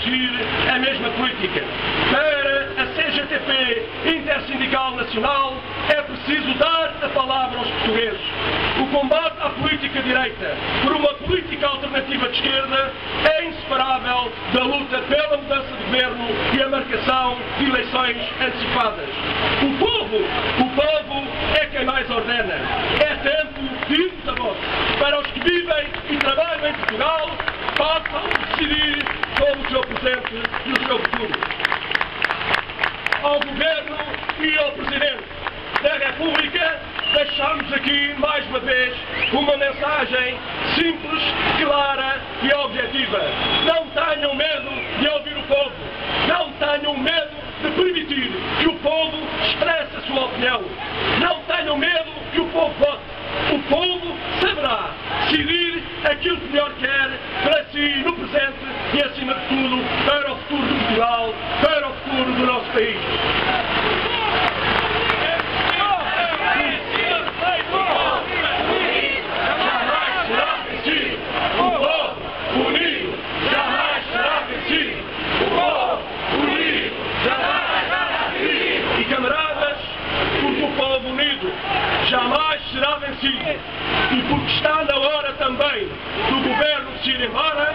prosseguir a mesma política. Para a CGTP Intersindical Nacional é preciso dar a palavra aos portugueses. O combate à política direita por uma política alternativa de esquerda é inseparável da luta pela mudança de governo e a marcação de eleições antecipadas. O povo é quem mais ordena. É tempo de irmos a voto. Para os que vivem e trabalham em Portugal, passam a decidir sobre o seu presente e o seu futuro. Ao Governo e ao Presidente da República, deixamos aqui, mais uma vez, uma mensagem simples, clara e objetiva. Não tenham medo de ouvir o povo. Não tenham medo de permitir que o povo expresse a sua opinião. Não tenham medo que o povo vote. O povo saberá decidir aquilo que melhor quer para si no presente e, acima de tudo, para o futuro de Portugal, para o futuro do nosso país. Jamais será vencido. E porque está na hora também do Governo se ir embora,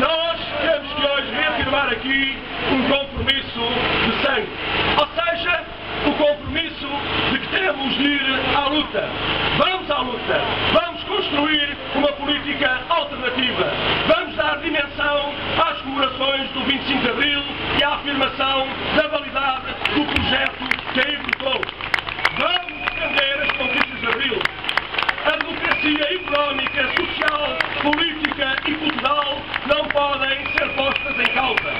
nós temos que hoje reafirmar aqui um compromisso de sangue. Ou seja, o compromisso de que temos de ir à luta. Vamos à luta. Vamos construir uma política alternativa. Vamos dar dimensão às comemorações do 25 de Abril e à afirmação da validade do projeto que aí votou. Vamos defender as conquistas de Abril. A democracia económica, social, política e cultural não podem ser postas em causa.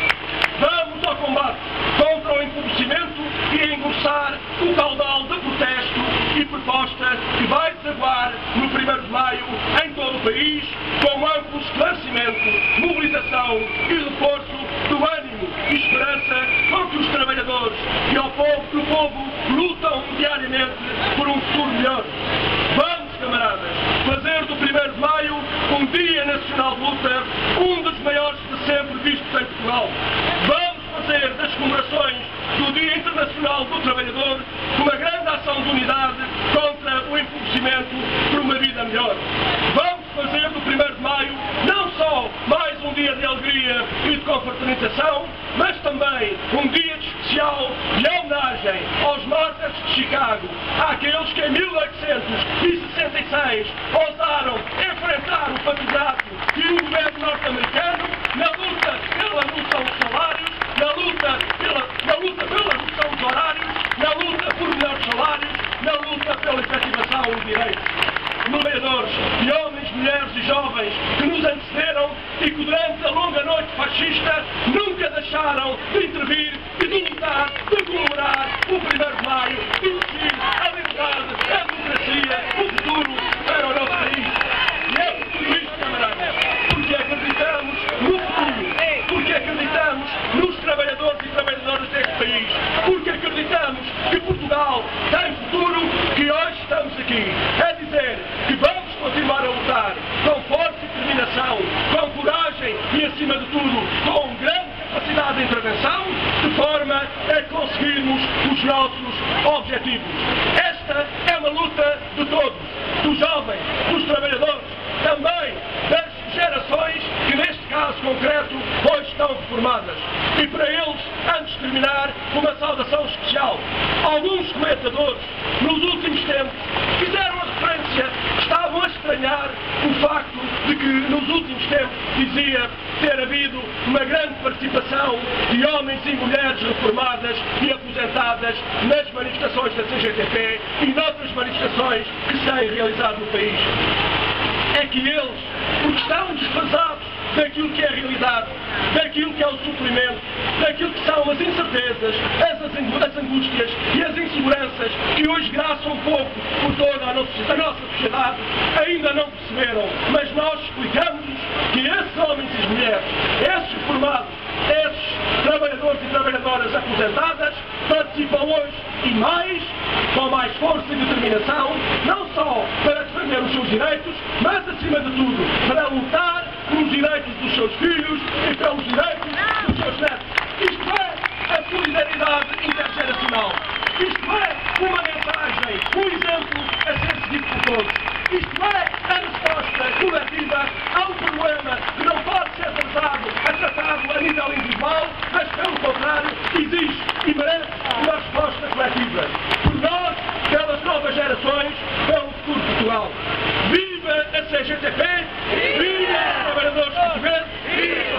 Vamos ao combate contra o empobrecimento e a engrossar o caudal de protesto e proposta que vai desaguar no 1º de maio em todo o país, com amplo esclarecimento, mobilização e reforço do ânimo e esperança com que os trabalhadores e o povo lutam diariamente por um futuro melhor. Vamos, camaradas, fazer do 1º de maio um Dia Nacional de Luta, um dos maiores de sempre vistos em Portugal. Vamos fazer das comemorações do Dia Internacional do Trabalhador uma grande ação de unidade contra o empobrecimento por uma vida melhor. Vamos fazer do 1º de maio não só mais um dia de alegria e de confraternização, mas também um dia especial de homenagem aos mártires de Chicago, àqueles que em 1866 ousaram enfrentar o patrionato e o governo norte-americano na luta pela redução dos salários, na luta pela redução dos horários, na luta por melhores salários, na luta pela efetivação dos direitos. Trabalhadores e homens, mulheres e jovens que nos antecederam e que durante a longa noite fascista nunca deixaram de intervir e de lutar, de comemorar o 1º de maio e decidir a liberdade, a democracia, o futuro para o nosso país. E é por tudo isto, camaradas, porque acreditamos no futuro, porque acreditamos nos trabalhadores e trabalhadoras deste país, porque acreditamos que Portugal tem futuro, que hoje estamos aqui a dizer que vamos continuar a lutar com força e determinação, com coragem e, acima de tudo, com grande capacidade de intervenção, de forma a conseguirmos os nossos objetivos. Esta é uma luta de todos, dos jovens, dos trabalhadores, também das gerações que, neste caso concreto, hoje estão reformadas. E para eles, antes de terminar, uma saudação especial. Alguns comentadores, nos últimos tempos, fizeram a referência, estavam a estranhar o facto de que, nos últimos tempos, dizia ter havido uma grande participação de homens e mulheres reformadas e aposentadas nas manifestações da CGTP e noutras manifestações que se têm realizado no país. É que eles, porque estão desfasados daquilo que é a realidade, daquilo que é o sofrimento, daquilo que são as incertezas, as angústias e as inseguranças que hoje graçam um pouco por toda a nossa sociedade, ainda não perceberam. Mas nós explicamos-lhes que esses homens e mulheres, esses reformados, esses trabalhadores e trabalhadoras aposentadas, participam hoje e mais, com mais força e determinação, não só para defender os seus direitos, mas acima de tudo para lutar pelos direitos dos seus filhos e pelos direitos dos seus netos. Isto é a solidariedade intergeracional. Isto é uma mensagem, um exemplo a ser seguido por todos. Isto é a resposta coletiva ao problema que não pode ser tratado a nível individual, mas, pelo contrário, exige e merece uma resposta coletiva. Por nós, pelas novas gerações, pelo futuro de Portugal. Viva a CGTP! Viva os trabalhadores portugueses!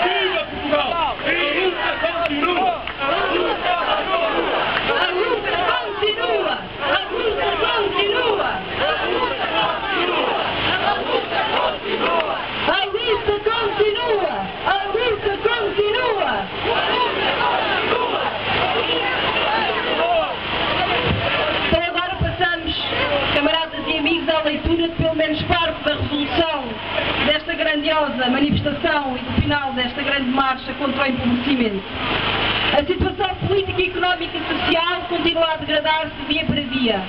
Viva Portugal! A luta continua! A luta continua! A luta continua! A luta continua! A luta continua! A luta continua! A luta continua! A luta continua! Então agora passamos, camaradas e amigos, à leitura de pelo menos parte da resolução desta grandiosa manifestação e do final desta grande marcha contra o empobrecimento. A situação política, económica e social continua a degradar-se dia para dia.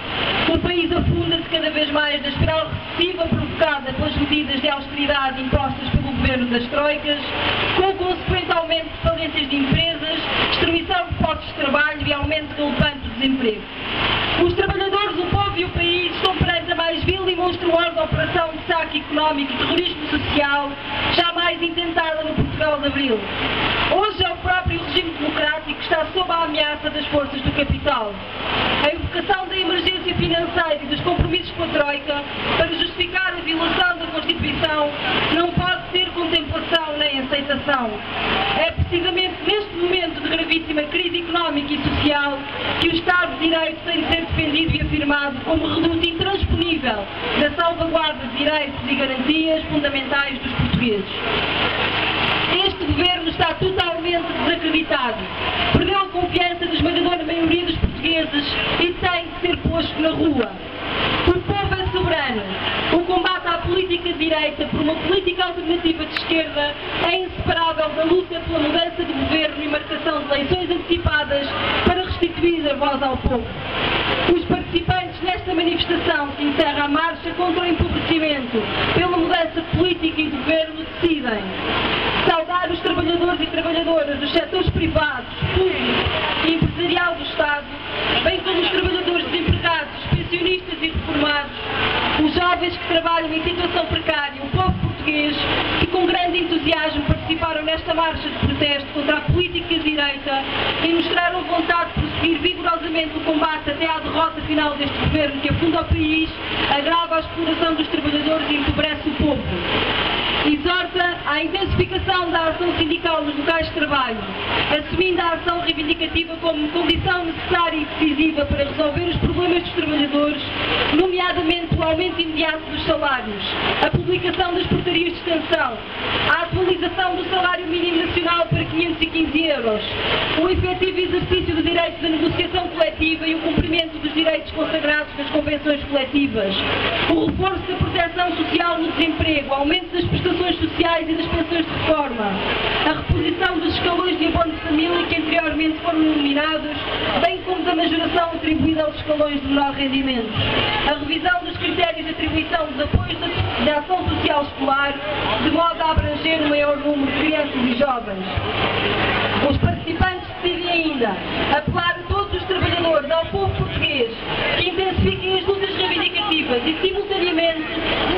O país afunda-se cada vez mais na espiral recessiva provocada pelas medidas de austeridade impostas pelo governo das troicas, com o consequente aumento de falências de empresas, destruição de postos de trabalho e aumento galopante do desemprego. Os trabalhadores, o povo e o país estão perante a mais vil e monstruosa operação de saque económico e terrorismo social jamais intentada no Portugal de Abril. Hoje é o próprio regime democrático que está sob a ameaça das forças do capital. A invocação da emergência financeira e dos compromissos com a Troika para justificar a violação da Constituição não pode ser contemplação nem aceitação. É precisamente neste momento de gravíssima crise económica e social que o Estado de Direito tem de ser defendido e afirmado como reduto intransponível da salvaguarda de direitos e garantias fundamentais dos portugueses. Este governo está totalmente desacreditado, perdeu a confiança da esmagadora maioria dos portugueses e tem de ser posto na rua. O povo é soberano. O combate à política de direita por uma política alternativa de esquerda é inseparável da luta pela mudança de governo e marcação de eleições antecipadas para restituir a voz ao povo. Os participantes nesta manifestação que encerra a marcha contra o empobrecimento pela mudança política e de governo decidem saudar os trabalhadores e trabalhadoras dos setores privados, público e empresarial do Estado, bem como os trabalhadores desempregados, pensionistas e reformados, os jovens que trabalham em situação precária, o povo português que com grande entusiasmo participaram nesta marcha de protesto contra a política de direita e mostraram vontade de prosseguir vigorosamente o combate até à derrota final deste governo que afunda o país, agrava a exploração dos trabalhadores e empobrece o povo. Exorta à intensificação da ação sindical nos locais de trabalho, assumindo a ação reivindicativa como condição necessária e decisiva para resolver os problemas dos trabalhadores, nomeadamente o aumento imediato dos salários, a publicação das portarias de extensão, a atualização do salário mínimo nacional para 515 euros, o efetivo exercício do direito da negociação coletiva e o cumprimento dos direitos consagrados nas convenções coletivas, o reforço da proteção social no desemprego, o aumento das prestações sociais e das pensões de reforma, a reposição dos escalões de abono de família que anteriormente foram eliminados, bem como da majoração atribuída aos escalões de menor rendimento, a revisão dos critérios de atribuição dos apoios da ação social escolar, de modo a abranger o maior número de crianças e jovens. Os participantes decidem ainda apelar a todos os trabalhadores, ao povo português, que intensifiquem as lutas reivindicativas e, simultaneamente,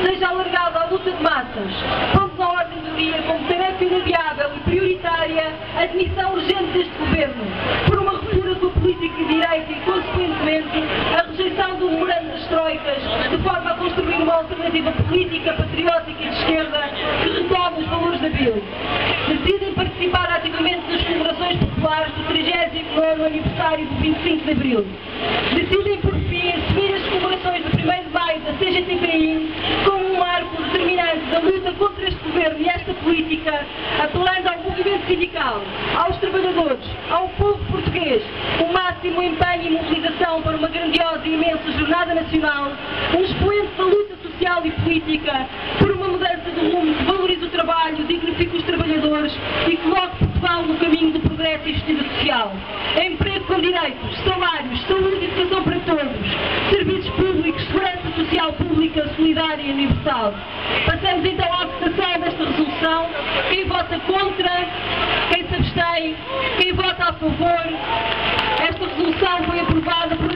seja alargada a luta de massas, pondo na ordem do dia como tarefa irradiável e prioritária a admissão urgente deste governo, por uma ruptura com a política de direita e, consequentemente, a rejeição do memorando das troicas, de forma a construir uma alternativa política, patriótica e de esquerda que retome os valores da Abril. Decidem participar ativamente nas comemorações populares do 39º aniversário do 25 de Abril. Decidem, por fim, assumir as comemorações do 1º de Maio da CGTPI como um marco determinante da luta contra este governo e esta política, apelando ao movimento sindical, aos trabalhadores, ao povo português, o máximo empenho e mobilização para uma grandiosa e imensa jornada nacional, um expoente da luta social e política por uma mudança de rumo que valorize o trabalho, dignifique os trabalhadores e coloque Portugal no caminho do progresso e justiça social. Emprego com direitos, salários, saúde e educação para todos, serviços públicos, segurança social pública, solidária e universal. Passamos então à votação desta resolução. Quem vota contra, quem se abstém, abstém, quem vota a favor. Esta resolução foi aprovada por